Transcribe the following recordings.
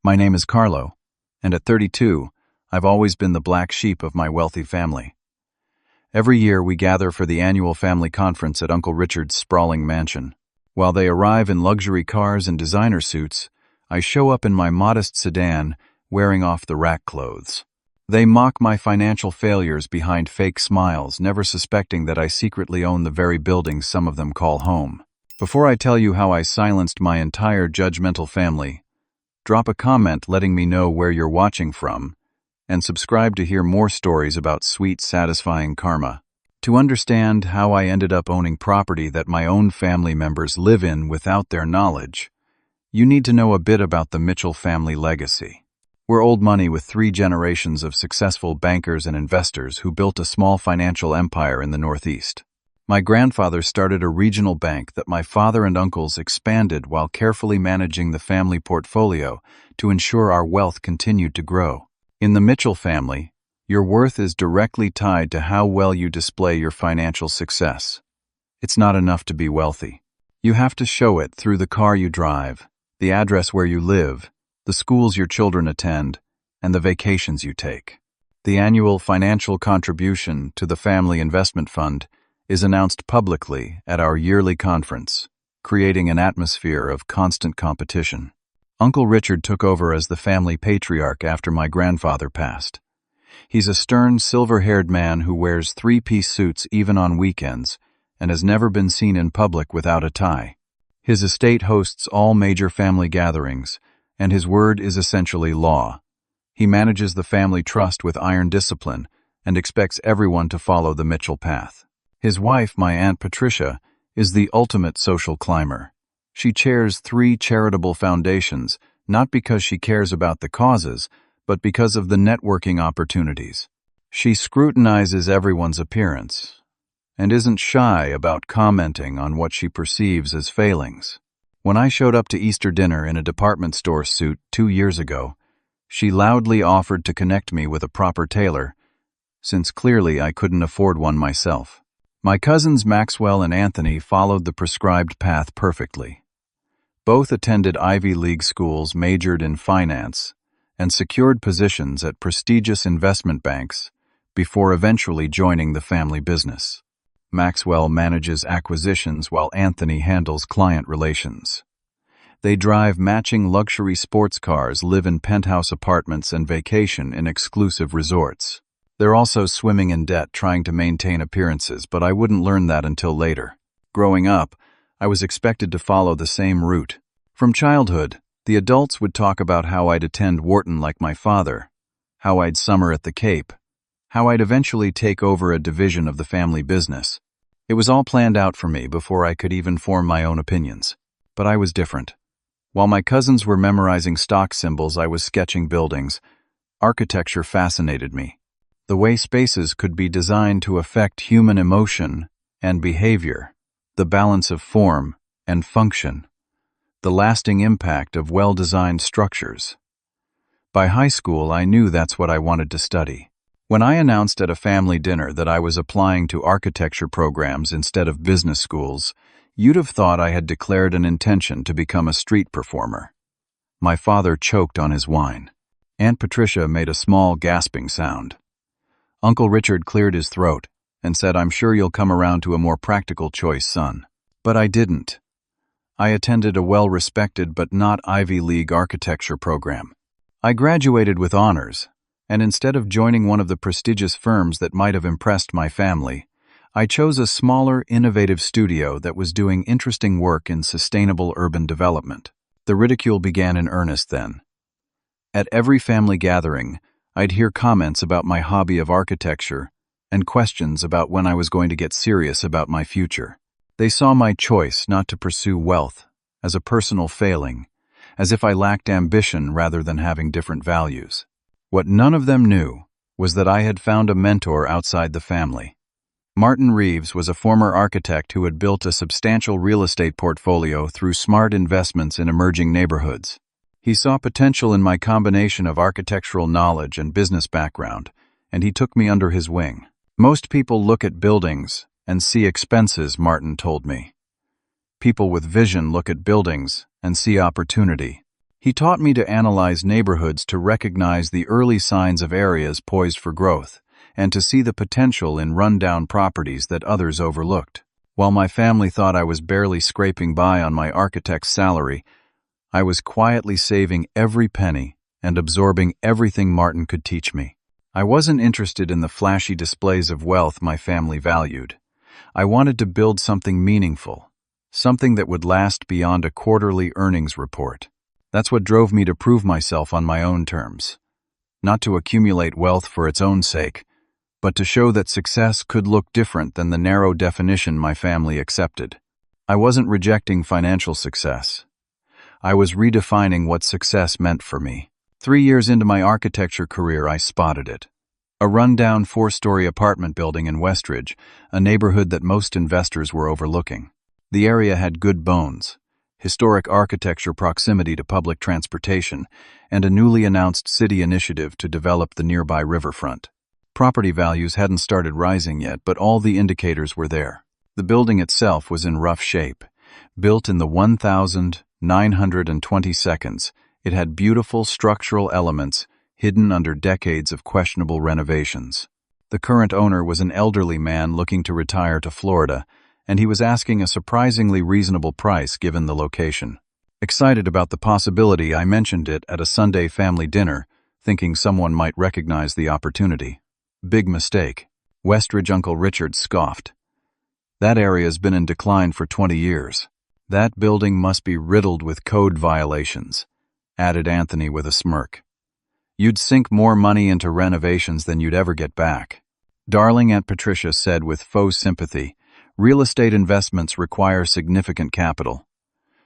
My name is Carlo, and at 32, I've always been the black sheep of my wealthy family. Every year we gather for the annual family conference at Uncle Richard's sprawling mansion. While they arrive in luxury cars and designer suits, I show up in my modest sedan, wearing off the rack clothes. They mock my financial failures behind fake smiles, never suspecting that I secretly own the very buildings some of them call home. Before I tell you how I silenced my entire judgmental family, drop a comment letting me know where you're watching from, and subscribe to hear more stories about sweet, satisfying karma. To understand how I ended up owning property that my own family members live in without their knowledge, you need to know a bit about the Mitchell family legacy. We're old money with 3 generations of successful bankers and investors who built a small financial empire in the Northeast. My grandfather started a regional bank that my father and uncles expanded while carefully managing the family portfolio to ensure our wealth continued to grow. In the Mitchell family, your worth is directly tied to how well you display your financial success. It's not enough to be wealthy. You have to show it through the car you drive, the address where you live, the schools your children attend, and the vacations you take. The annual financial contribution to the Family Investment Fund is announced publicly at our yearly conference, creating an atmosphere of constant competition. Uncle Richard took over as the family patriarch after my grandfather passed. He's a stern, silver-haired man who wears 3-piece suits even on weekends and has never been seen in public without a tie. His estate hosts all major family gatherings, and his word is essentially law. He manages the family trust with iron discipline and expects everyone to follow the Mitchell path. His wife, my Aunt Patricia, is the ultimate social climber. She chairs 3 charitable foundations, not because she cares about the causes, but because of the networking opportunities. She scrutinizes everyone's appearance and isn't shy about commenting on what she perceives as failings. When I showed up to Easter dinner in a department store suit 2 years ago, she loudly offered to connect me with a proper tailor, since clearly I couldn't afford one myself. My cousins Maxwell and Anthony followed the prescribed path perfectly. Both attended Ivy League schools, majored in finance, and secured positions at prestigious investment banks before eventually joining the family business. Maxwell manages acquisitions while Anthony handles client relations. They drive matching luxury sports cars, live in penthouse apartments, and vacation in exclusive resorts. They're also swimming in debt trying to maintain appearances, but I wouldn't learn that until later. Growing up, I was expected to follow the same route. From childhood, the adults would talk about how I'd attend Wharton like my father, how I'd summer at the Cape, how I'd eventually take over a division of the family business. It was all planned out for me before I could even form my own opinions. But I was different. While my cousins were memorizing stock symbols, I was sketching buildings. Architecture fascinated me. The way spaces could be designed to affect human emotion and behavior, the balance of form and function, the lasting impact of well-designed structures. By high school, I knew that's what I wanted to study. When I announced at a family dinner that I was applying to architecture programs instead of business schools, you'd have thought I had declared an intention to become a street performer. My father choked on his wine. Aunt Patricia made a small, gasping sound. Uncle Richard cleared his throat and said, "I'm sure you'll come around to a more practical choice, son." But I didn't. I attended a well-respected but not Ivy League architecture program. I graduated with honors, and instead of joining one of the prestigious firms that might have impressed my family, I chose a smaller, innovative studio that was doing interesting work in sustainable urban development. The ridicule began in earnest then. At every family gathering, I'd hear comments about my hobby of architecture and questions about when I was going to get serious about my future. They saw my choice not to pursue wealth as a personal failing, as if I lacked ambition rather than having different values. What none of them knew was that I had found a mentor outside the family. Martin Reeves was a former architect who had built a substantial real estate portfolio through smart investments in emerging neighborhoods. He saw potential in my combination of architectural knowledge and business background, and he took me under his wing. Most people look at buildings and see expenses, Martin told me. People with vision look at buildings and see opportunity. He taught me to analyze neighborhoods to recognize the early signs of areas poised for growth, and to see the potential in rundown properties that others overlooked. While my family thought I was barely scraping by on my architect's salary, I was quietly saving every penny and absorbing everything Martin could teach me. I wasn't interested in the flashy displays of wealth my family valued. I wanted to build something meaningful, something that would last beyond a quarterly earnings report. That's what drove me to prove myself on my own terms. Not to accumulate wealth for its own sake, but to show that success could look different than the narrow definition my family accepted. I wasn't rejecting financial success. I was redefining what success meant for me. 3 years into my architecture career, I spotted it. A rundown 4-story apartment building in Westridge, a neighborhood that most investors were overlooking. The area had good bones, historic architecture, proximity to public transportation, and a newly announced city initiative to develop the nearby riverfront. Property values hadn't started rising yet, but all the indicators were there. The building itself was in rough shape. Built in the 1922, it had beautiful structural elements hidden under decades of questionable renovations. The current owner was an elderly man looking to retire to Florida, and he was asking a surprisingly reasonable price given the location. Excited about the possibility, I mentioned it at a Sunday family dinner, thinking someone might recognize the opportunity. Big mistake. Westridge Uncle Richard scoffed. That area's been in decline for 20 years. That building must be riddled with code violations, added Anthony with a smirk. You'd sink more money into renovations than you'd ever get back. Darling Aunt Patricia said with faux sympathy, real estate investments require significant capital.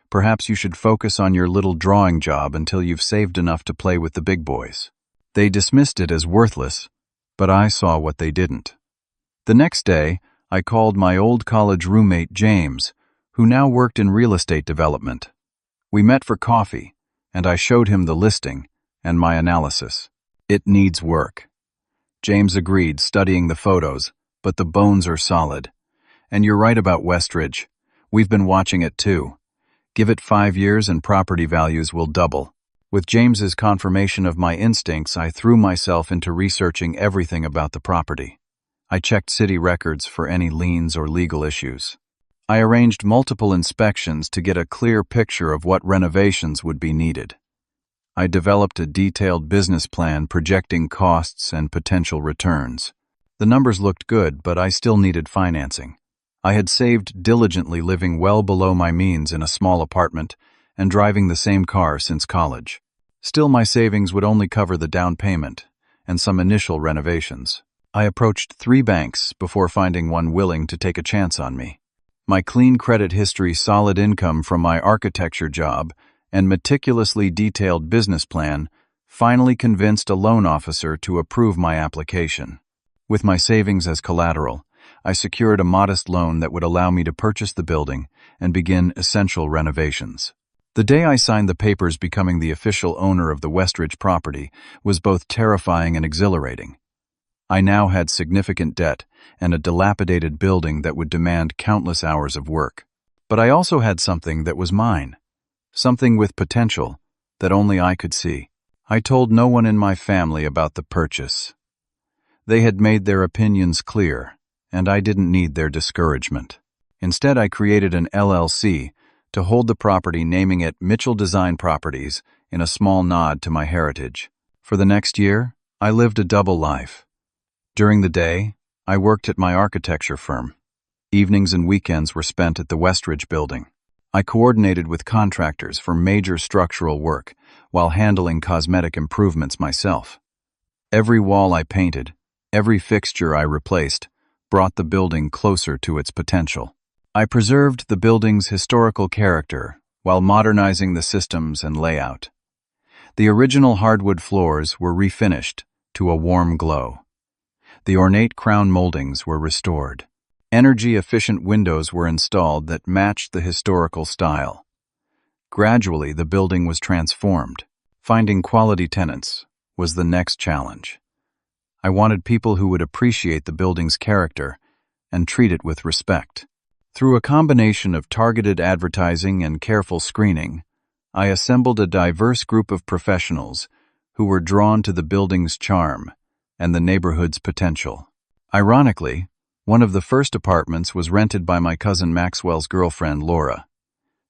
Perhaps you should focus on your little drawing job until you've saved enough to play with the big boys. They dismissed it as worthless, but I saw what they didn't. The next day, I called my old college roommate James, who now worked in real estate development. We met for coffee, and I showed him the listing and my analysis. It needs work. James agreed, studying the photos, but the bones are solid. And you're right about Westridge. We've been watching it too. Give it 5 years and property values will double. With James's confirmation of my instincts, I threw myself into researching everything about the property. I checked city records for any liens or legal issues. I arranged multiple inspections to get a clear picture of what renovations would be needed. I developed a detailed business plan projecting costs and potential returns. The numbers looked good, but I still needed financing. I had saved diligently, living well below my means in a small apartment and driving the same car since college. Still, my savings would only cover the down payment and some initial renovations. I approached 3 banks before finding one willing to take a chance on me. My clean credit history, solid income from my architecture job, and meticulously detailed business plan finally convinced a loan officer to approve my application. With my savings as collateral, I secured a modest loan that would allow me to purchase the building and begin essential renovations. The day I signed the papers becoming the official owner of the Westridge property was both terrifying and exhilarating. I now had significant debt and a dilapidated building that would demand countless hours of work. But I also had something that was mine, something with potential that only I could see. I told no one in my family about the purchase. They had made their opinions clear, and I didn't need their discouragement. Instead, I created an LLC to hold the property, naming it Mitchell Design Properties, in a small nod to my heritage. For the next year, I lived a double life. During the day, I worked at my architecture firm. Evenings and weekends were spent at the Westridge building. I coordinated with contractors for major structural work while handling cosmetic improvements myself. Every wall I painted, every fixture I replaced, brought the building closer to its potential. I preserved the building's historical character while modernizing the systems and layout. The original hardwood floors were refinished to a warm glow. The ornate crown moldings were restored. Energy-efficient windows were installed that matched the historical style. Gradually, the building was transformed. Finding quality tenants was the next challenge. I wanted people who would appreciate the building's character and treat it with respect. Through a combination of targeted advertising and careful screening, I assembled a diverse group of professionals who were drawn to the building's charm and the neighborhood's potential. Ironically, one of the first apartments was rented by my cousin Maxwell's girlfriend, Laura.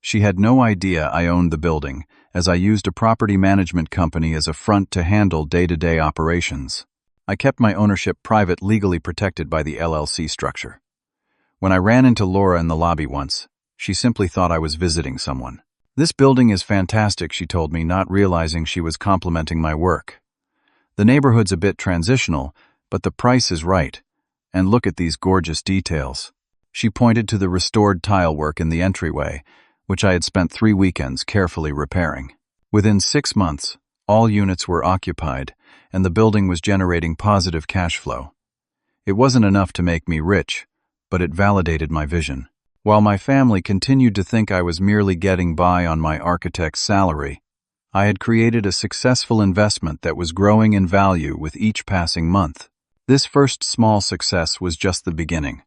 She had no idea I owned the building, as I used a property management company as a front to handle day-to-day operations. I kept my ownership private, legally protected by the LLC structure. When I ran into Laura in the lobby once, she simply thought I was visiting someone. "This building is fantastic," she told me, not realizing she was complimenting my work. "The neighborhood's a bit transitional, but the price is right. And look at these gorgeous details." She pointed to the restored tile work in the entryway, which I had spent 3 weekends carefully repairing. Within 6 months, all units were occupied, and the building was generating positive cash flow. It wasn't enough to make me rich, but it validated my vision. While my family continued to think I was merely getting by on my architect's salary, I had created a successful investment that was growing in value with each passing month. This first small success was just the beginning.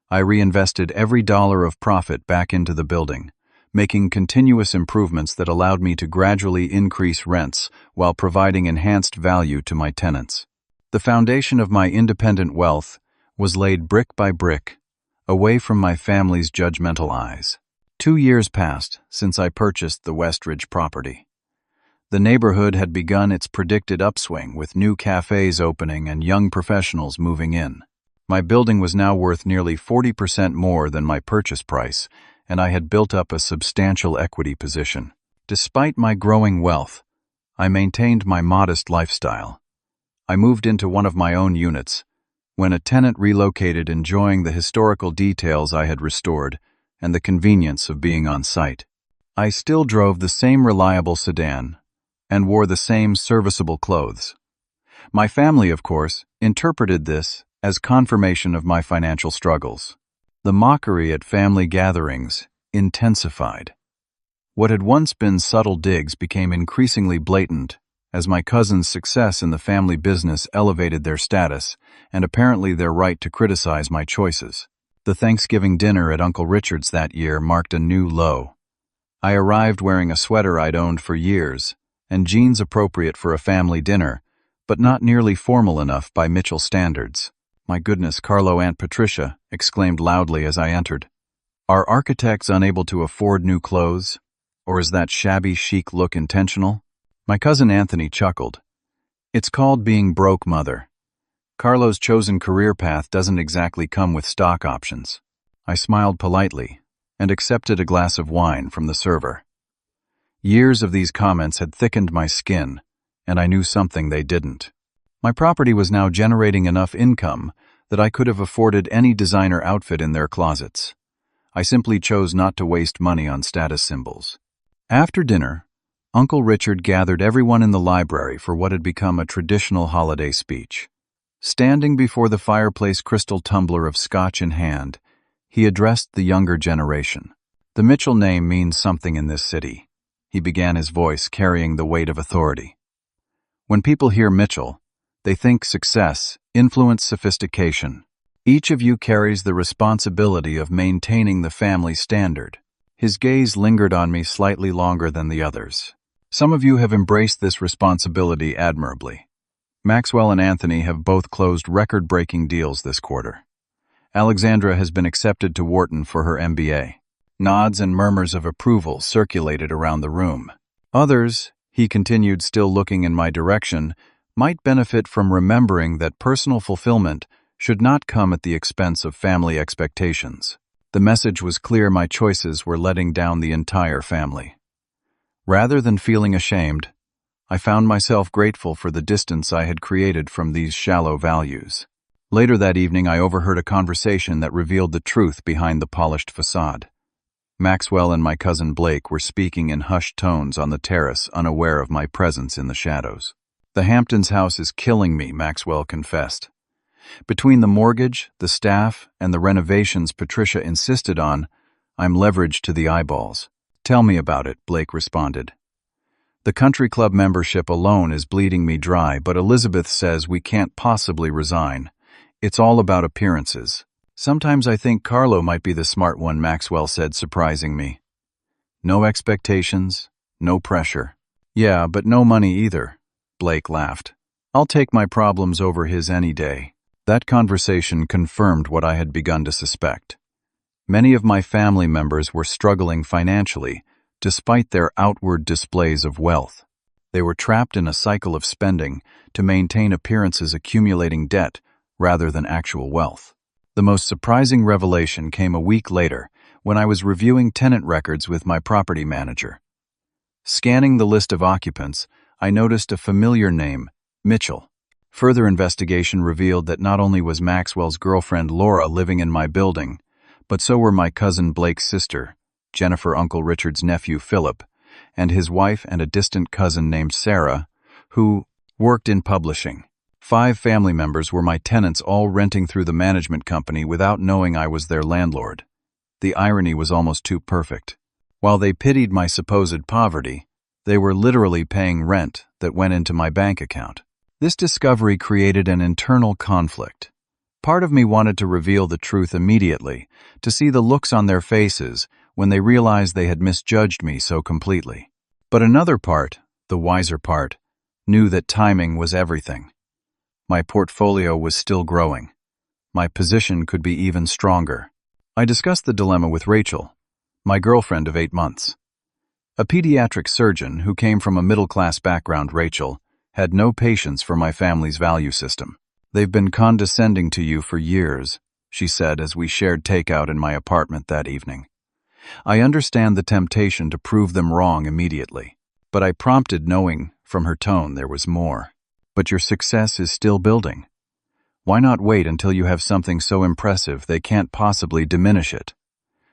I reinvested every dollar of profit back into the building, making continuous improvements that allowed me to gradually increase rents while providing enhanced value to my tenants. The foundation of my independent wealth was laid brick by brick, away from my family's judgmental eyes. 2 years passed since I purchased the Westridge property. The neighborhood had begun its predicted upswing, with new cafes opening and young professionals moving in. My building was now worth nearly 40% more than my purchase price, and I had built up a substantial equity position. Despite my growing wealth, I maintained my modest lifestyle. I moved into one of my own units, when a tenant relocated, enjoying the historical details I had restored and the convenience of being on site. I still drove the same reliable sedan and wore the same serviceable clothes. My family, of course, interpreted this as confirmation of my financial struggles. The mockery at family gatherings intensified. What had once been subtle digs became increasingly blatant as my cousin's success in the family business elevated their status and apparently their right to criticize my choices. The Thanksgiving dinner at Uncle Richard's that year marked a new low. I arrived wearing a sweater I'd owned for years and jeans appropriate for a family dinner, but not nearly formal enough by Mitchell standards. "My goodness, Carlo," Aunt Patricia exclaimed loudly as I entered. "Are architects unable to afford new clothes? Or is that shabby chic look intentional?" My cousin Anthony chuckled. "It's called being broke, mother. Carlo's chosen career path doesn't exactly come with stock options." I smiled politely and accepted a glass of wine from the server. Years of these comments had thickened my skin, and I knew something they didn't. My property was now generating enough income that I could have afforded any designer outfit in their closets. I simply chose not to waste money on status symbols. After dinner, Uncle Richard gathered everyone in the library for what had become a traditional holiday speech. Standing before the fireplace, crystal tumbler of scotch in hand, he addressed the younger generation. "The Mitchell name means something in this city," he began, his voice carrying the weight of authority. "When people hear Mitchell, they think success, influence, sophistication. Each of you carries the responsibility of maintaining the family standard." His gaze lingered on me slightly longer than the others. "Some of you have embraced this responsibility admirably. Maxwell and Anthony have both closed record-breaking deals this quarter. Alexandra has been accepted to Wharton for her MBA. Nods and murmurs of approval circulated around the room. "Others," he continued, still looking in my direction, "might benefit from remembering that personal fulfillment should not come at the expense of family expectations." The message was clear: my choices were letting down the entire family. Rather than feeling ashamed, I found myself grateful for the distance I had created from these shallow values. Later that evening, I overheard a conversation that revealed the truth behind the polished facade. Maxwell and my cousin Blake were speaking in hushed tones on the terrace, unaware of my presence in the shadows. "The Hamptons house is killing me," Maxwell confessed. "Between the mortgage, the staff, and the renovations Patricia insisted on, I'm leveraged to the eyeballs." "Tell me about it," Blake responded. "The country club membership alone is bleeding me dry, but Elizabeth says we can't possibly resign. It's all about appearances." "Sometimes I think Carlo might be the smart one," Maxwell said, surprising me. "No expectations, No pressure. Yeah, but no money either, Blake laughed. I'll take my problems over his any day. That conversation confirmed what I had begun to suspect. Many of my family members were struggling financially, despite their outward displays of wealth. They were trapped in a cycle of spending to maintain appearances, accumulating debt rather than actual wealth. The most surprising revelation came a week later when I was reviewing tenant records with my property manager. Scanning the list of occupants, I noticed a familiar name, Mitchell. Further investigation revealed that not only was Maxwell's girlfriend Laura living in my building, but so were my cousin Blake's sister, Jennifer, Uncle Richard's nephew Philip, and his wife and a distant cousin named Sarah, who worked in publishing. 5 family members were my tenants, all renting through the management company without knowing I was their landlord. The irony was almost too perfect. While they pitied my supposed poverty, they were literally paying rent that went into my bank account. This discovery created an internal conflict. Part of me wanted to reveal the truth immediately, to see the looks on their faces when they realized they had misjudged me so completely. But another part, the wiser part, knew that timing was everything. My portfolio was still growing. My position could be even stronger. I discussed the dilemma with Rachel, my girlfriend of 8 months. A pediatric surgeon who came from a middle-class background, Rachel had no patience for my family's value system. They've been condescending to you for years, she said as we shared takeout in my apartment that evening. I understand the temptation to prove them wrong immediately, but I prompted, knowing from her tone there was more. But your success is still building. Why not wait until you have something so impressive they can't possibly diminish it?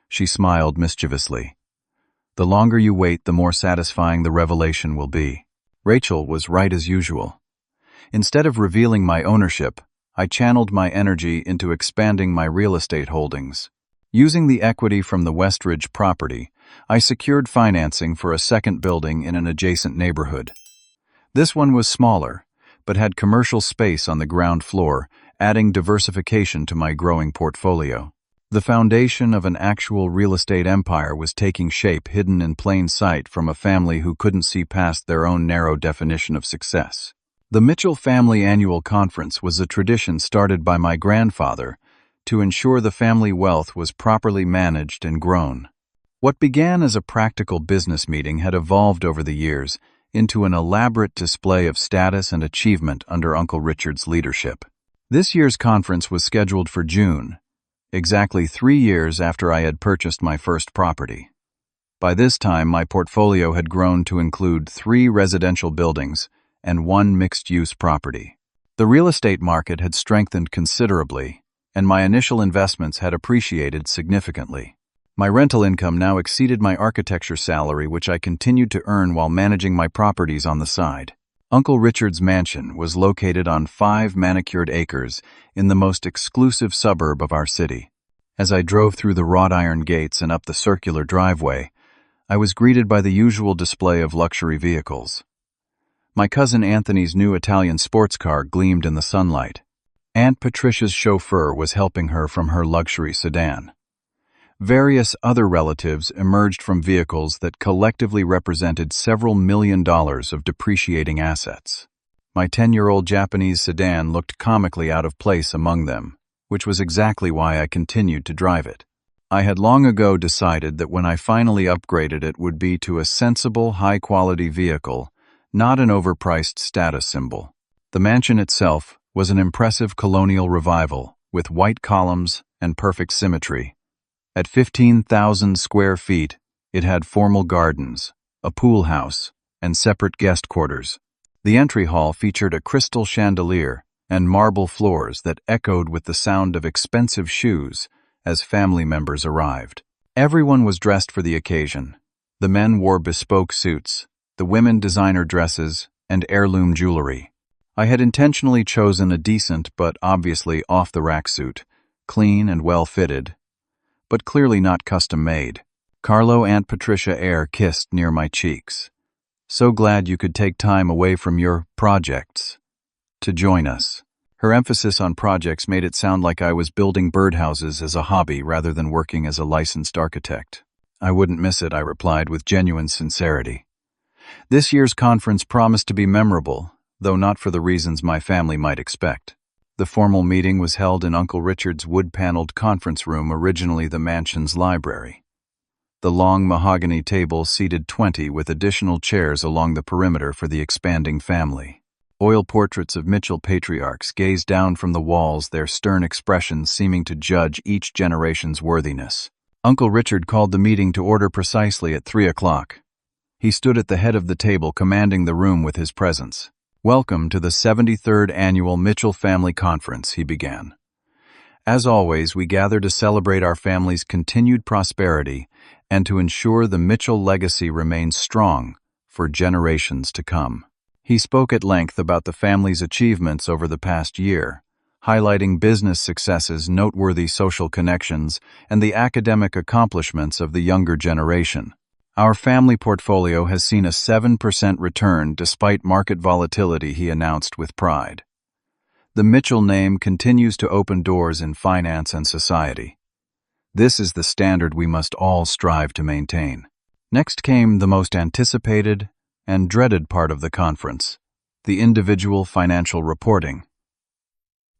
She smiled mischievously. The longer you wait, the more satisfying the revelation will be. Rachel was right as usual. Instead of revealing my ownership, I channeled my energy into expanding my real estate holdings. Using the equity from the Westridge property, I secured financing for a second building in an adjacent neighborhood. This one was smaller, but had commercial space on the ground floor, adding diversification to my growing portfolio. The foundation of an actual real estate empire was taking shape, hidden in plain sight from a family who couldn't see past their own narrow definition of success. The Mitchell Family Annual Conference was a tradition started by my grandfather to ensure the family wealth was properly managed and grown. What began as a practical business meeting had evolved over the years into an elaborate display of status and achievement under Uncle Richard's leadership. This year's conference was scheduled for June, exactly 3 years after I had purchased my first property. By this time, my portfolio had grown to include 3 residential buildings and 1 mixed-use property. The real estate market had strengthened considerably, and my initial investments had appreciated significantly. My rental income now exceeded my architecture salary, which I continued to earn while managing my properties on the side. Uncle Richard's mansion was located on 5 manicured acres in the most exclusive suburb of our city. As I drove through the wrought iron gates and up the circular driveway, I was greeted by the usual display of luxury vehicles. My cousin Anthony's new Italian sports car gleamed in the sunlight. Aunt Patricia's chauffeur was helping her from her luxury sedan. Various other relatives emerged from vehicles that collectively represented several $1 million of depreciating assets. My 10-year-old Japanese sedan looked comically out of place among them, which was exactly why I continued to drive it. I had long ago decided that when I finally upgraded it would be to a sensible, high-quality vehicle, not an overpriced status symbol. The mansion itself was an impressive colonial revival, with white columns and perfect symmetry. At 15,000 square feet, it had formal gardens, a pool house, and separate guest quarters. The entry hall featured a crystal chandelier and marble floors that echoed with the sound of expensive shoes as family members arrived. Everyone was dressed for the occasion. The men wore bespoke suits, the women designer dresses, and heirloom jewelry. I had intentionally chosen a decent but obviously off-the-rack suit, clean and well-fitted, but clearly not custom-made. Carlo Aunt Patricia air kissed near my cheeks. So glad you could take time away from your projects to join us. Her emphasis on projects made it sound like I was building birdhouses as a hobby rather than working as a licensed architect. I wouldn't miss it, I replied with genuine sincerity. This year's conference promised to be memorable, though not for the reasons my family might expect. The formal meeting was held in Uncle Richard's wood-paneled conference room, originally the mansion's library. The long mahogany table seated 20 with additional chairs along the perimeter for the expanding family. Oil portraits of Mitchell patriarchs gazed down from the walls, their stern expressions seeming to judge each generation's worthiness. Uncle Richard called the meeting to order precisely at 3 o'clock. He stood at the head of the table, commanding the room with his presence. "Welcome to the 73rd Annual Mitchell Family Conference," he began. "As always, we gather to celebrate our family's continued prosperity and to ensure the Mitchell legacy remains strong for generations to come." He spoke at length about the family's achievements over the past year, highlighting business successes, noteworthy social connections, and the academic accomplishments of the younger generation. "Our family portfolio has seen a 7% return despite market volatility," he announced with pride. "The Mitchell name continues to open doors in finance and society. This is the standard we must all strive to maintain." Next came the most anticipated and dreaded part of the conference, the individual financial reporting.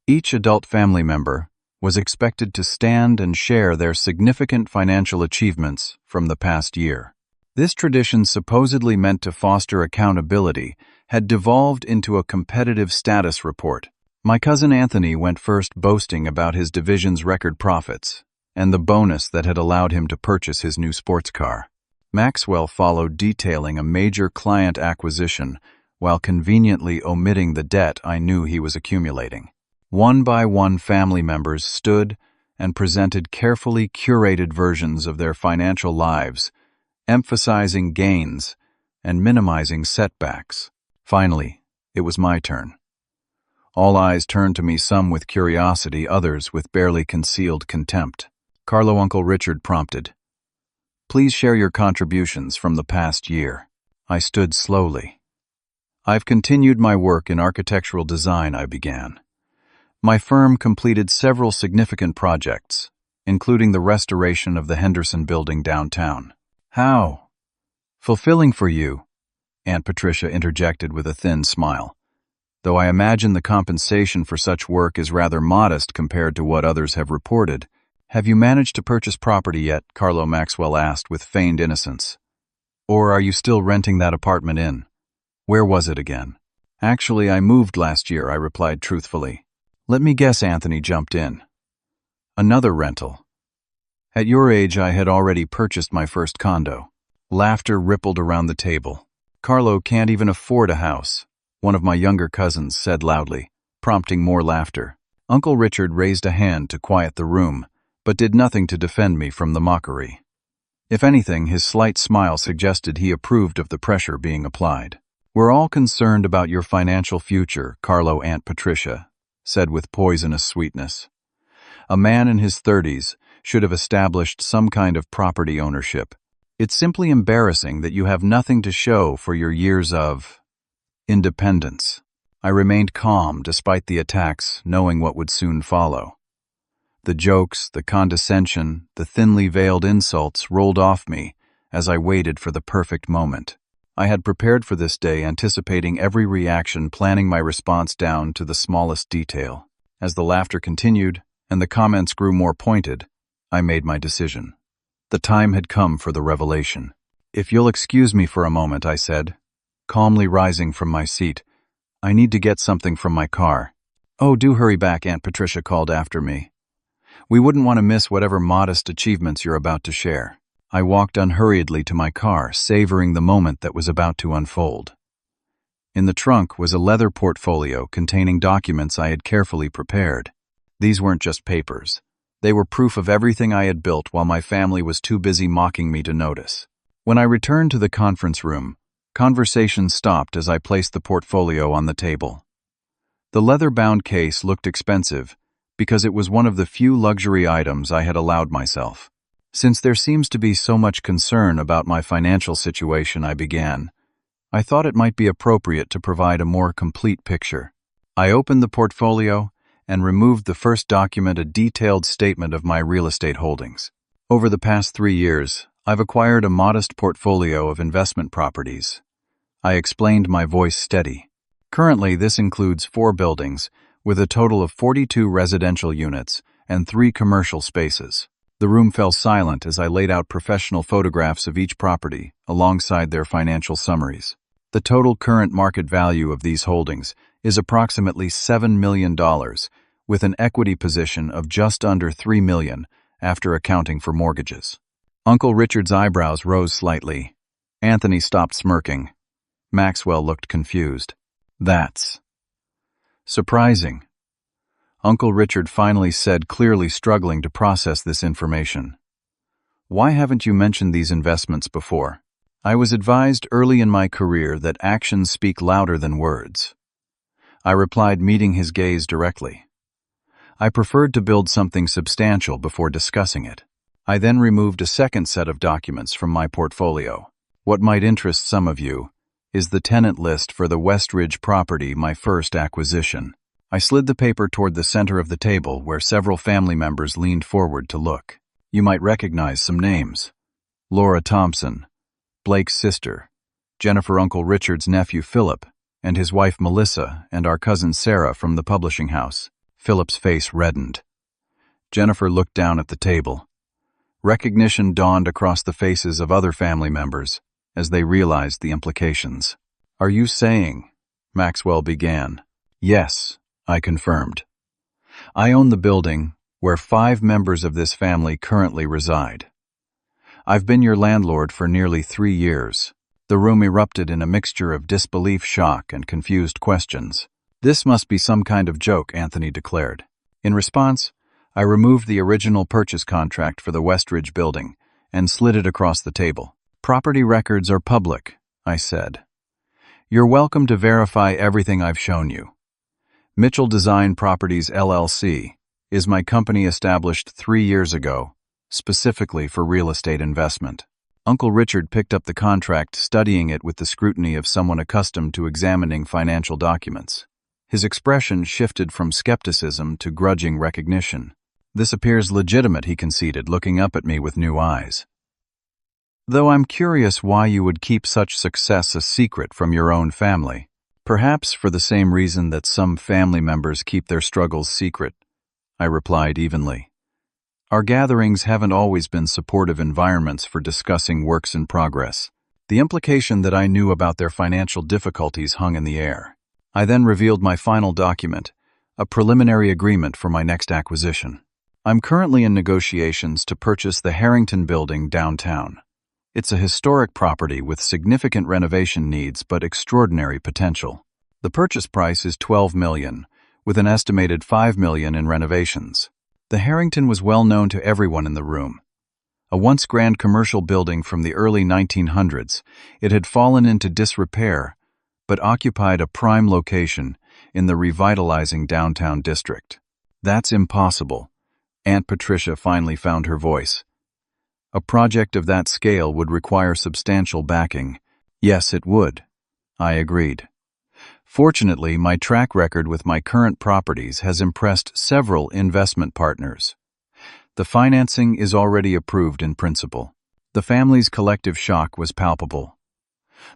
Each adult family member was expected to stand and share their significant financial achievements from the past year. This tradition, supposedly meant to foster accountability, had devolved into a competitive status report. My cousin Anthony went first, boasting about his division's record profits and the bonus that had allowed him to purchase his new sports car. Maxwell followed, detailing a major client acquisition while conveniently omitting the debt I knew he was accumulating. One by one, family members stood and presented carefully curated versions of their financial lives, emphasizing gains and minimizing setbacks. Finally, it was my turn. All eyes turned to me, some with curiosity, others with barely concealed contempt. "Carlo," Uncle Richard prompted, "please share your contributions from the past year." I stood slowly. "I've continued my work in architectural design," I began. "My firm completed several significant projects, including the restoration of the Henderson building downtown." "How fulfilling for you," Aunt Patricia interjected with a thin smile. "Though I imagine the compensation for such work is rather modest compared to what others have reported." "Have you managed to purchase property yet?" Carlo Maxwell asked with feigned innocence. "Or are you still renting that apartment in? Where was it again?" "Actually, I moved last year," I replied truthfully. "Let me guess," Anthony jumped in. "Another rental. At your age, I had already purchased my first condo." Laughter rippled around the table. "Carlo can't even afford a house," one of my younger cousins said loudly, prompting more laughter. Uncle Richard raised a hand to quiet the room, but did nothing to defend me from the mockery. If anything, his slight smile suggested he approved of the pressure being applied. "We're all concerned about your financial future, Carlo," Aunt Patricia said with poisonous sweetness. "A man in his 30s should have established some kind of property ownership. It's simply embarrassing that you have nothing to show for your years of independence." I remained calm despite the attacks, knowing what would soon follow. The jokes, the condescension, the thinly veiled insults rolled off me as I waited for the perfect moment. I had prepared for this day, anticipating every reaction, planning my response down to the smallest detail. As the laughter continued and the comments grew more pointed, I made my decision. The time had come for the revelation. "If you'll excuse me for a moment," I said, calmly rising from my seat. "I need to get something from my car." "Oh, do hurry back," Aunt Patricia called after me. "We wouldn't want to miss whatever modest achievements you're about to share." I walked unhurriedly to my car, savoring the moment that was about to unfold. In the trunk was a leather portfolio containing documents I had carefully prepared. These weren't just papers. They were proof of everything I had built while my family was too busy mocking me to notice. When I returned to the conference room, conversation stopped as I placed the portfolio on the table. The leather-bound case looked expensive because it was one of the few luxury items I had allowed myself. "Since there seems to be so much concern about my financial situation," I began, "I thought it might be appropriate to provide a more complete picture." I opened the portfolio and removed the first document, a detailed statement of my real estate holdings. "Over the past 3 years, I've acquired a modest portfolio of investment properties. I explained, my voice steady. Currently, this includes 4 buildings, with a total of 42 residential units and 3 commercial spaces. The room fell silent as I laid out professional photographs of each property, alongside their financial summaries. The total current market value of these holdings is approximately $7 million, with an equity position of just under $3 million after accounting for mortgages. Uncle Richard's eyebrows rose slightly. Anthony stopped smirking. Maxwell looked confused. That's surprising, Uncle Richard finally said, clearly struggling to process this information. Why haven't you mentioned these investments before? I was advised early in my career that actions speak louder than words. I replied, meeting his gaze directly. I preferred to build something substantial before discussing it. I then removed a second set of documents from my portfolio. What might interest some of you is the tenant list for the Westridge property, my first acquisition. I slid the paper toward the center of the table, where several family members leaned forward to look. You might recognize some names. Laura Thompson, Blake's sister, Jennifer, Uncle Richard's nephew Philip, and his wife Melissa, and our cousin Sarah from the publishing house. Philip's face reddened. Jennifer looked down at the table. Recognition dawned across the faces of other family members as they realized the implications. Are you saying? Maxwell began. Yes, I confirmed. I own the building where 5 members of this family currently reside. I've been your landlord for nearly 3 years. The room erupted in a mixture of disbelief, shock, and confused questions. This must be some kind of joke, Anthony declared. In response, I removed the original purchase contract for the Westridge building and slid it across the table. Property records are public, I said. You're welcome to verify everything I've shown you. Mitchell Design Properties LLC is my company, established 3 years ago, specifically for real estate investment. Uncle Richard picked up the contract, studying it with the scrutiny of someone accustomed to examining financial documents. His expression shifted from skepticism to grudging recognition. This appears legitimate, he conceded, looking up at me with new eyes. Though I'm curious why you would keep such success a secret from your own family. Perhaps for the same reason that some family members keep their struggles secret, I replied evenly. Our gatherings haven't always been supportive environments for discussing works in progress. The implication that I knew about their financial difficulties hung in the air. I then revealed my final document, a preliminary agreement for my next acquisition. I'm currently in negotiations to purchase the Harrington building downtown. It's a historic property with significant renovation needs but extraordinary potential. The purchase price is $12 million, with an estimated $5 million in renovations. The Harrington was well known to everyone in the room. A once grand commercial building from the early 1900s, it had fallen into disrepair, but occupied a prime location in the revitalizing downtown district. That's impossible. Aunt Patricia finally found her voice. A project of that scale would require substantial backing. Yes, it would, I agreed. Fortunately, my track record with my current properties has impressed several investment partners. The financing is already approved in principle. The family's collective shock was palpable.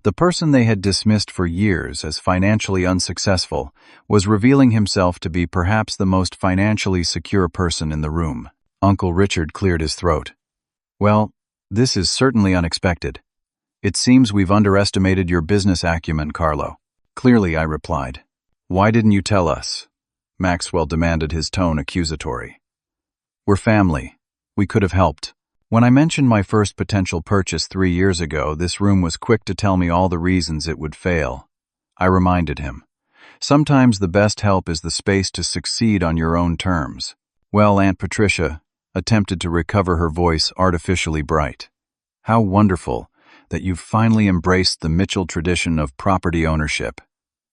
The person they had dismissed for years as financially unsuccessful was revealing himself to be perhaps the most financially secure person in the room. Uncle Richard cleared his throat. Well, this is certainly unexpected. It seems we've underestimated your business acumen, Carlo. Clearly, I replied. Why didn't you tell us? Maxwell demanded, his tone accusatory. We're family. We could have helped. When I mentioned my first potential purchase 3 years ago, this room was quick to tell me all the reasons it would fail. I reminded him. Sometimes the best help is the space to succeed on your own terms. Well, Aunt Patricia attempted to recover her voice, artificially bright. How wonderful that you've finally embraced the Mitchell tradition of property ownership.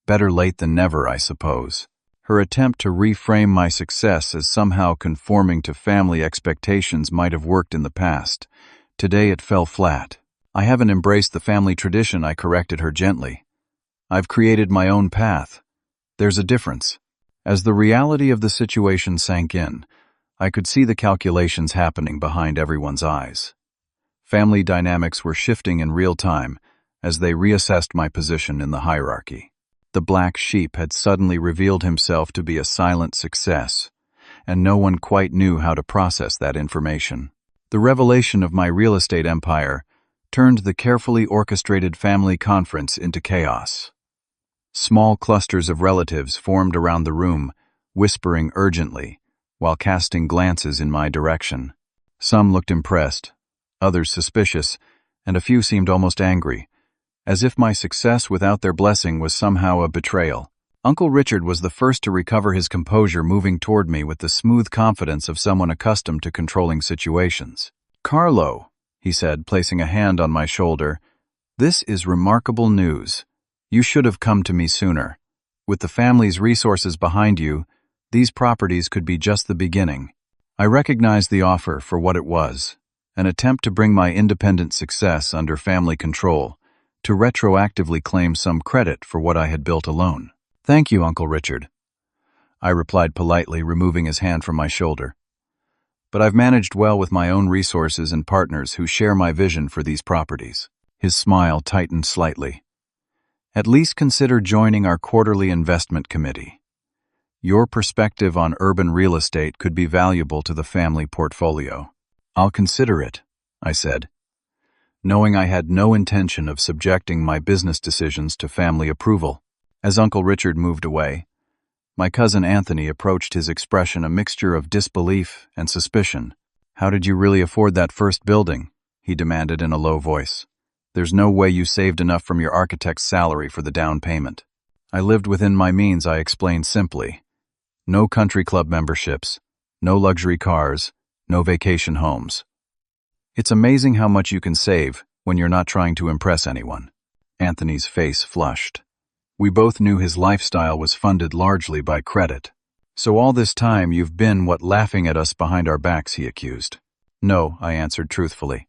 Better late than never, I suppose. Her attempt to reframe my success as somehow conforming to family expectations might have worked in the past. Today it fell flat. I haven't embraced the family tradition, I corrected her gently. I've created my own path. There's a difference. As the reality of the situation sank in, I could see the calculations happening behind everyone's eyes. Family dynamics were shifting in real time as they reassessed my position in the hierarchy. The black sheep had suddenly revealed himself to be a silent success, and no one quite knew how to process that information. The revelation of my real estate empire turned the carefully orchestrated family conference into chaos. Small clusters of relatives formed around the room, whispering urgently, while casting glances in my direction. Some looked impressed, others suspicious, and a few seemed almost angry, as if my success without their blessing was somehow a betrayal. Uncle Richard was the first to recover his composure, moving toward me with the smooth confidence of someone accustomed to controlling situations. "Carlo," he said, placing a hand on my shoulder, "this is remarkable news. You should have come to me sooner. With the family's resources behind you, these properties could be just the beginning." I recognized the offer for what it was, an attempt to bring my independent success under family control, to retroactively claim some credit for what I had built alone. "Thank you, Uncle Richard," I replied politely, removing his hand from my shoulder. "But I've managed well with my own resources and partners who share my vision for these properties." His smile tightened slightly. "At least consider joining our quarterly investment committee. Your perspective on urban real estate could be valuable to the family portfolio." "I'll consider it," I said, knowing I had no intention of subjecting my business decisions to family approval. As Uncle Richard moved away, my cousin Anthony approached, his expression a mixture of disbelief and suspicion. "How did you really afford that first building?" he demanded in a low voice. "There's no way you saved enough from your architect's salary for the down payment." "I lived within my means," I explained simply. "No country club memberships, no luxury cars, no vacation homes. It's amazing how much you can save when you're not trying to impress anyone." Anthony's face flushed. We both knew his lifestyle was funded largely by credit. "So all this time you've been laughing at us behind our backs," he accused. "No," I answered truthfully.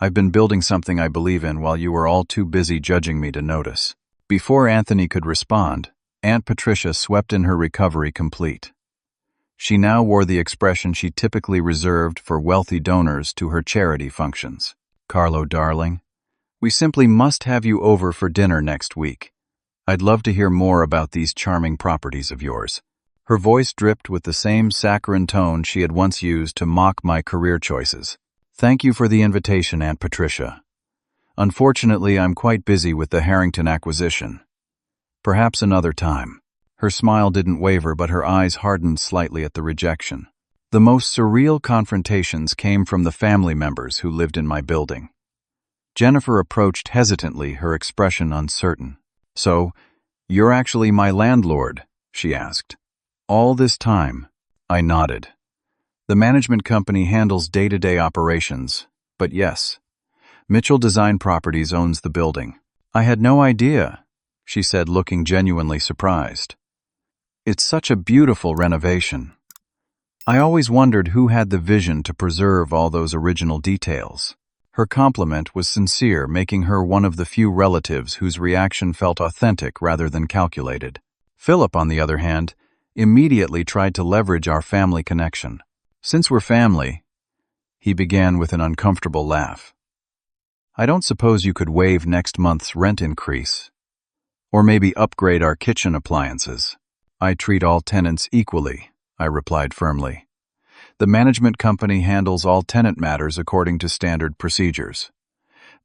"I've been building something I believe in while you were all too busy judging me to notice." Before Anthony could respond, Aunt Patricia swept in her recovery complete. She now wore the expression she typically reserved for wealthy donors to her charity functions. "Carlo, darling, we simply must have you over for dinner next week. I'd love to hear more about these charming properties of yours." Her voice dripped with the same saccharine tone she had once used to mock my career choices. "Thank you for the invitation, Aunt Patricia. Unfortunately, I'm quite busy with the Harrington acquisition. Perhaps another time." Her smile didn't waver, but her eyes hardened slightly at the rejection. The most surreal confrontations came from the family members who lived in my building. Jennifer approached hesitantly, her expression uncertain. "So, you're actually my landlord?" she asked. "All this time?" I nodded. "The management company handles day-to-day operations, but yes, Mitchell Design Properties owns the building." "I had no idea," she said, looking genuinely surprised. "It's such a beautiful renovation. I always wondered who had the vision to preserve all those original details." Her compliment was sincere, making her one of the few relatives whose reaction felt authentic rather than calculated. Philip, on the other hand, immediately tried to leverage our family connection. "Since we're family," he began with an uncomfortable laugh, "I don't suppose you could waive next month's rent increase? Or maybe upgrade our kitchen appliances?" "I treat all tenants equally," I replied firmly. "The management company handles all tenant matters according to standard procedures.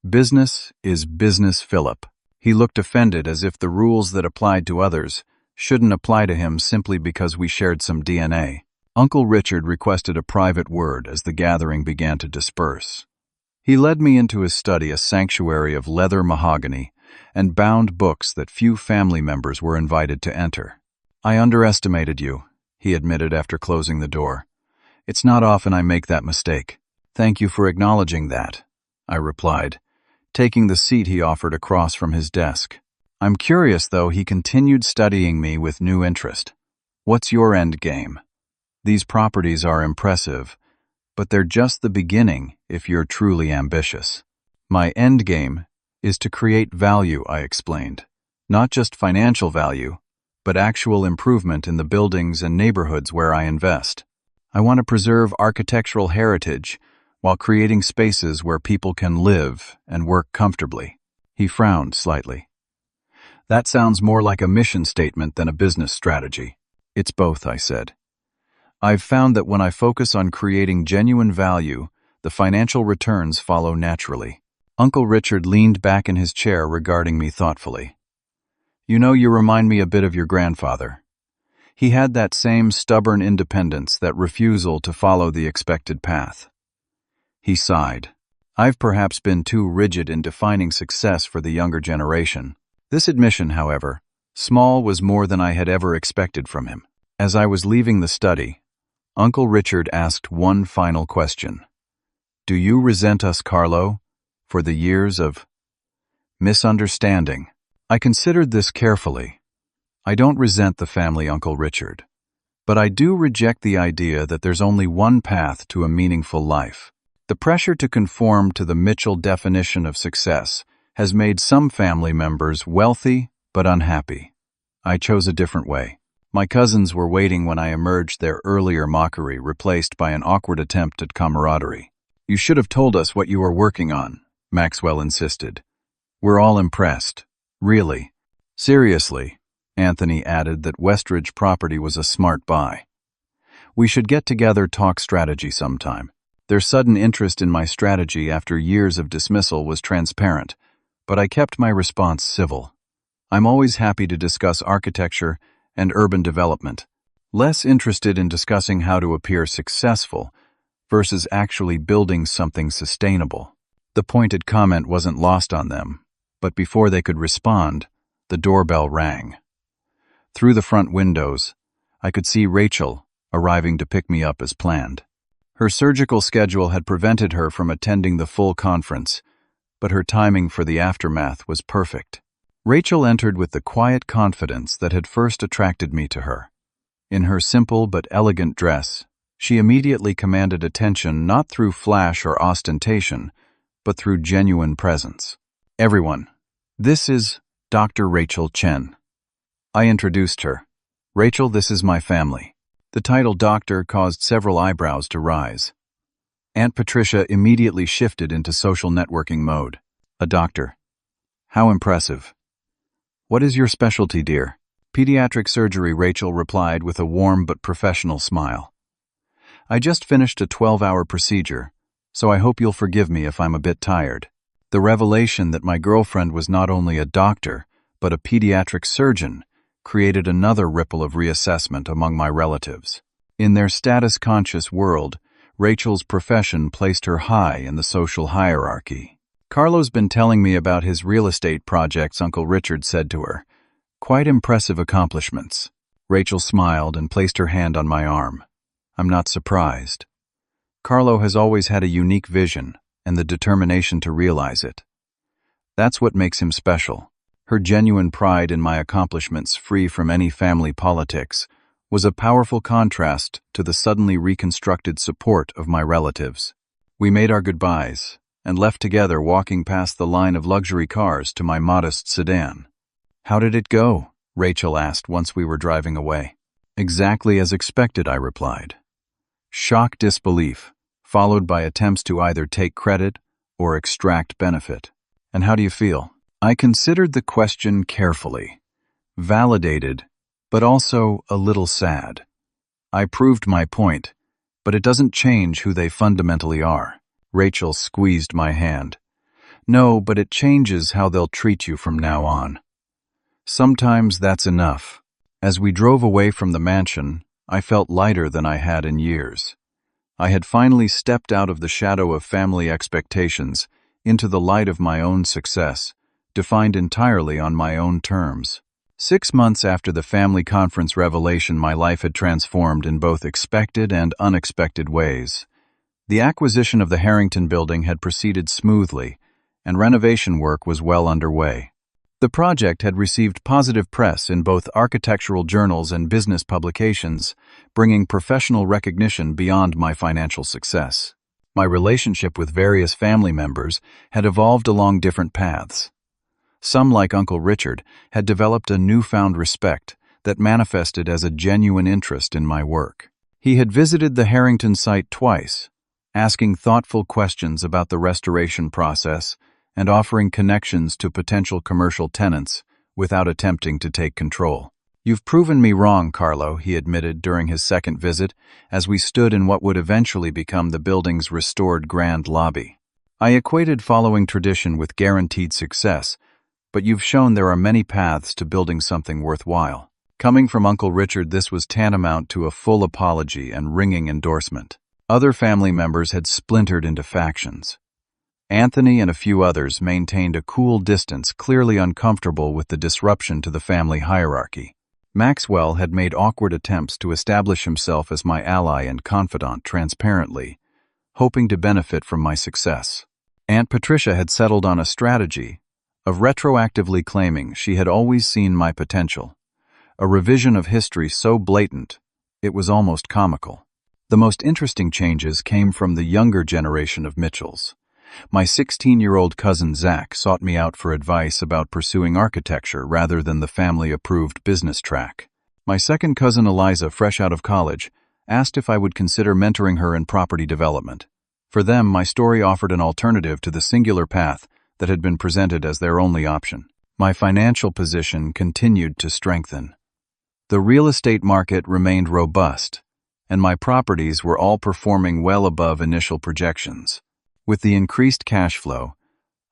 Business is business, Philip." He looked offended, as if the rules that applied to others shouldn't apply to him simply because we shared some DNA. Uncle Richard requested a private word as the gathering began to disperse. He led me into his study, a sanctuary of leather mahogany and bound books that few family members were invited to enter. "I underestimated you," he admitted after closing the door. "It's not often I make that mistake." "Thank you for acknowledging that," I replied, taking the seat he offered across from his desk. "I'm curious, though," he continued, studying me with new interest. "What's your end game? These properties are impressive, but they're just the beginning if you're truly ambitious." "My end game is to create value," I explained. "Not just financial value, but actual improvement in the buildings and neighborhoods where I invest. I want to preserve architectural heritage while creating spaces where people can live and work comfortably." He frowned slightly. That sounds more like a mission statement than a business strategy. It's both, I said. I've found that when I focus on creating genuine value, the financial returns follow naturally. Uncle Richard leaned back in his chair, regarding me thoughtfully. You know, you remind me a bit of your grandfather. He had that same stubborn independence, that refusal to follow the expected path. He sighed. I've perhaps been too rigid in defining success for the younger generation. This admission, however, small, was more than I had ever expected from him. As I was leaving the study, Uncle Richard asked one final question. Do you resent us, Carlo, for the years of misunderstanding? I considered this carefully. I don't resent the family, Uncle Richard, but I do reject the idea that there's only one path to a meaningful life. The pressure to conform to the Mitchell definition of success has made some family members wealthy but unhappy. I chose a different way. My cousins were waiting when I emerged, their earlier mockery replaced by an awkward attempt at camaraderie. You should have told us what you were working on, Maxwell insisted. We're all impressed. Really. Seriously, Anthony added that Westridge property was a smart buy. We should get together, talk strategy sometime. Their sudden interest in my strategy after years of dismissal was transparent, but I kept my response civil. I'm always happy to discuss architecture and urban development, less interested in discussing how to appear successful versus actually building something sustainable. The pointed comment wasn't lost on them, but before they could respond, the doorbell rang. Through the front windows, I could see Rachel arriving to pick me up as planned. Her surgical schedule had prevented her from attending the full conference, but her timing for the aftermath was perfect. Rachel entered with the quiet confidence that had first attracted me to her. In her simple but elegant dress, she immediately commanded attention, not through flash or ostentation, but through genuine presence. Everyone, this is Dr. Rachel Chen. I introduced her. Rachel, this is my family. The title doctor caused several eyebrows to rise. Aunt Patricia immediately shifted into social networking mode. A doctor. How impressive. What is your specialty, dear? Pediatric surgery, Rachel replied with a warm but professional smile. I just finished a 12-hour procedure, so I hope you'll forgive me if I'm a bit tired. The revelation that my girlfriend was not only a doctor, but a pediatric surgeon created another ripple of reassessment among my relatives. In their status-conscious world, Rachel's profession placed her high in the social hierarchy. Carlo's been telling me about his real estate projects, Uncle Richard said to her. Quite impressive accomplishments. Rachel smiled and placed her hand on my arm. I'm not surprised. Carlo has always had a unique vision and the determination to realize it. That's what makes him special. Her genuine pride in my accomplishments, free from any family politics, was a powerful contrast to the suddenly reconstructed support of my relatives. We made our goodbyes and left together, walking past the line of luxury cars to my modest sedan. How did it go? Rachel asked once we were driving away. Exactly as expected, I replied. Shock disbelief, followed by attempts to either take credit or extract benefit. And how do you feel? I considered the question carefully, validated, but also a little sad. I proved my point, but it doesn't change who they fundamentally are. Rachel squeezed my hand. No, but it changes how they'll treat you from now on. Sometimes that's enough. As we drove away from the mansion, I felt lighter than I had in years. I had finally stepped out of the shadow of family expectations into the light of my own success, defined entirely on my own terms. 6 months after the family conference revelation, my life had transformed in both expected and unexpected ways. The acquisition of the Harrington building had proceeded smoothly, and renovation work was well underway. The project had received positive press in both architectural journals and business publications, bringing professional recognition beyond my financial success. My relationship with various family members had evolved along different paths. Some, like Uncle Richard, had developed a newfound respect that manifested as a genuine interest in my work. He had visited the Harrington site twice, asking thoughtful questions about the restoration process and offering connections to potential commercial tenants without attempting to take control. "You've proven me wrong, Carlo," he admitted during his second visit, as we stood in what would eventually become the building's restored grand lobby. "I equated following tradition with guaranteed success, but you've shown there are many paths to building something worthwhile." Coming from Uncle Richard, this was tantamount to a full apology and ringing endorsement. Other family members had splintered into factions. Anthony and a few others maintained a cool distance, clearly uncomfortable with the disruption to the family hierarchy. Maxwell had made awkward attempts to establish himself as my ally and confidant transparently, hoping to benefit from my success. Aunt Patricia had settled on a strategy of retroactively claiming she had always seen my potential, a revision of history so blatant it was almost comical. The most interesting changes came from the younger generation of Mitchells. My 16-year-old cousin Zach sought me out for advice about pursuing architecture rather than the family-approved business track. My second cousin Eliza, fresh out of college, asked if I would consider mentoring her in property development. For them, my story offered an alternative to the singular path that had been presented as their only option. My financial position continued to strengthen. The real estate market remained robust, and my properties were all performing well above initial projections. With the increased cash flow,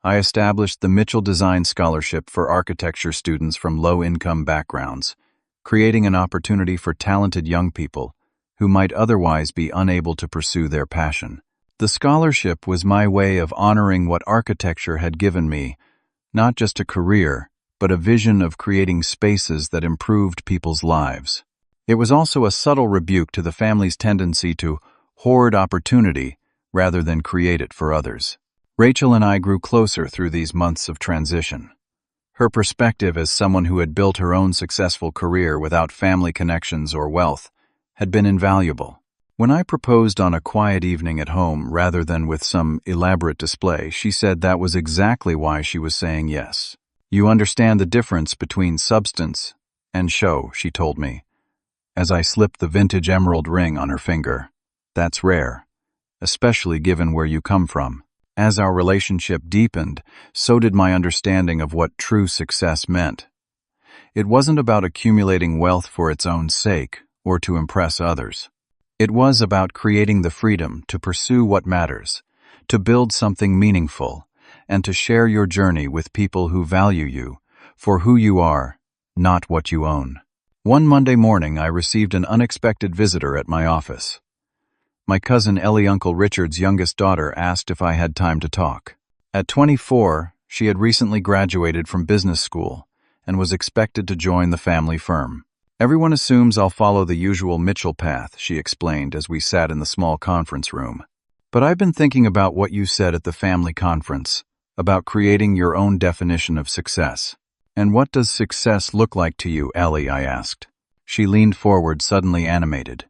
I established the Mitchell Design Scholarship for architecture students from low-income backgrounds, creating an opportunity for talented young people who might otherwise be unable to pursue their passion. The scholarship was my way of honoring what architecture had given me, not just a career, but a vision of creating spaces that improved people's lives. It was also a subtle rebuke to the family's tendency to hoard opportunity rather than create it for others. Rachel and I grew closer through these months of transition. Her perspective as someone who had built her own successful career without family connections or wealth had been invaluable. When I proposed on a quiet evening at home rather than with some elaborate display, she said that was exactly why she was saying yes. "You understand the difference between substance and show," she told me, as I slipped the vintage emerald ring on her finger. "That's rare, especially given where you come from." As our relationship deepened, so did my understanding of what true success meant. It wasn't about accumulating wealth for its own sake or to impress others. It was about creating the freedom to pursue what matters, to build something meaningful, and to share your journey with people who value you for who you are, not what you own. One Monday morning, I received an unexpected visitor at my office. My cousin Ellie, Uncle Richard's youngest daughter, asked if I had time to talk. At 24, she had recently graduated from business school and was expected to join the family firm. "Everyone assumes I'll follow the usual Mitchell path," she explained as we sat in the small conference room. "But I've been thinking about what you said at the family conference, about creating your own definition of success." "And what does success look like to you, Ellie?" I asked. She leaned forward, suddenly animated.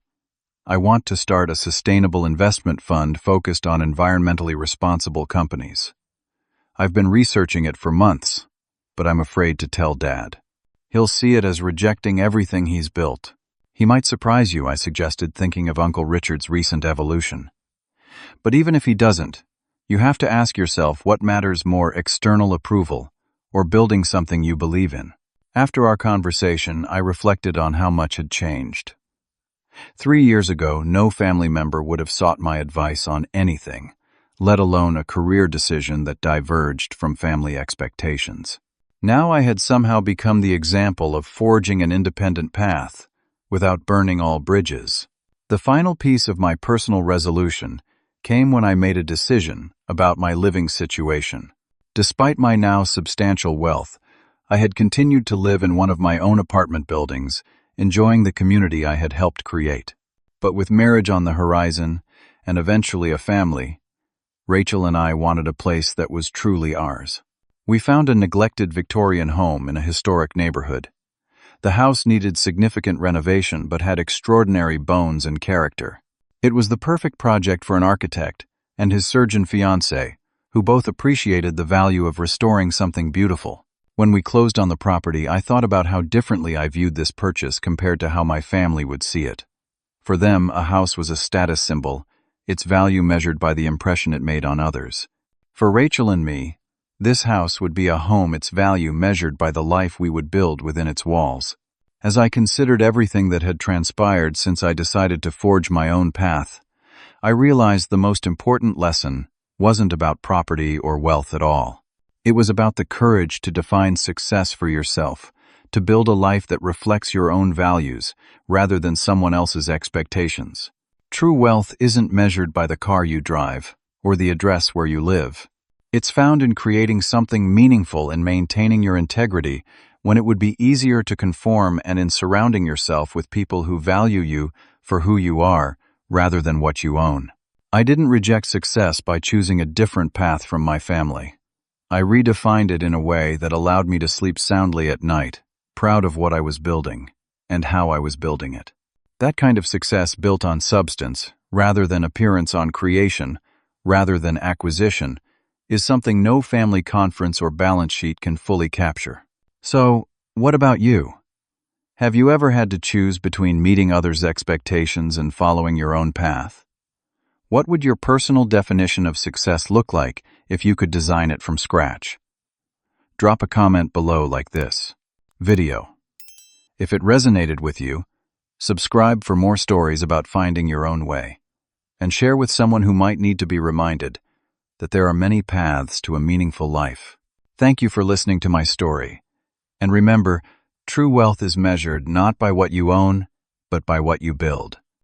"I want to start a sustainable investment fund focused on environmentally responsible companies. I've been researching it for months, but I'm afraid to tell Dad. He'll see it as rejecting everything he's built." "He might surprise you," I suggested, thinking of Uncle Richard's recent evolution. "But even if he doesn't, you have to ask yourself what matters more, external approval or building something you believe in." After our conversation, I reflected on how much had changed. 3 years ago, no family member would have sought my advice on anything, let alone a career decision that diverged from family expectations. Now I had somehow become the example of forging an independent path without burning all bridges. The final piece of my personal resolution came when I made a decision about my living situation. Despite my now substantial wealth, I had continued to live in one of my own apartment buildings, enjoying the community I had helped create. But with marriage on the horizon, and eventually a family, Rachel and I wanted a place that was truly ours. We found a neglected Victorian home in a historic neighborhood. The house needed significant renovation but had extraordinary bones and character. It was the perfect project for an architect and his surgeon fiancé, who both appreciated the value of restoring something beautiful. When we closed on the property, I thought about how differently I viewed this purchase compared to how my family would see it. For them, a house was a status symbol, its value measured by the impression it made on others. For Rachel and me, This house would be a home, its value measured by the life we would build within its walls. As I considered everything that had transpired since I decided to forge my own path, I realized the most important lesson wasn't about property or wealth at all. It was about the courage to define success for yourself, to build a life that reflects your own values rather than someone else's expectations. True wealth isn't measured by the car you drive or the address where you live. It's found in creating something meaningful and maintaining your integrity when it would be easier to conform, and in surrounding yourself with people who value you for who you are rather than what you own. I didn't reject success by choosing a different path from my family. I redefined it in a way that allowed me to sleep soundly at night, proud of what I was building and how I was building it. That kind of success built on substance, rather than appearance, on creation, rather than acquisition, is something no family conference or balance sheet can fully capture. So, what about you? Have you ever had to choose between meeting others' expectations and following your own path? What would your personal definition of success look like if you could design it from scratch? Drop a comment below like this video. If it resonated with you, subscribe for more stories about finding your own way, and share with someone who might need to be reminded that there are many paths to a meaningful life. Thank you for listening to my story. And remember, true wealth is measured not by what you own, but by what you build.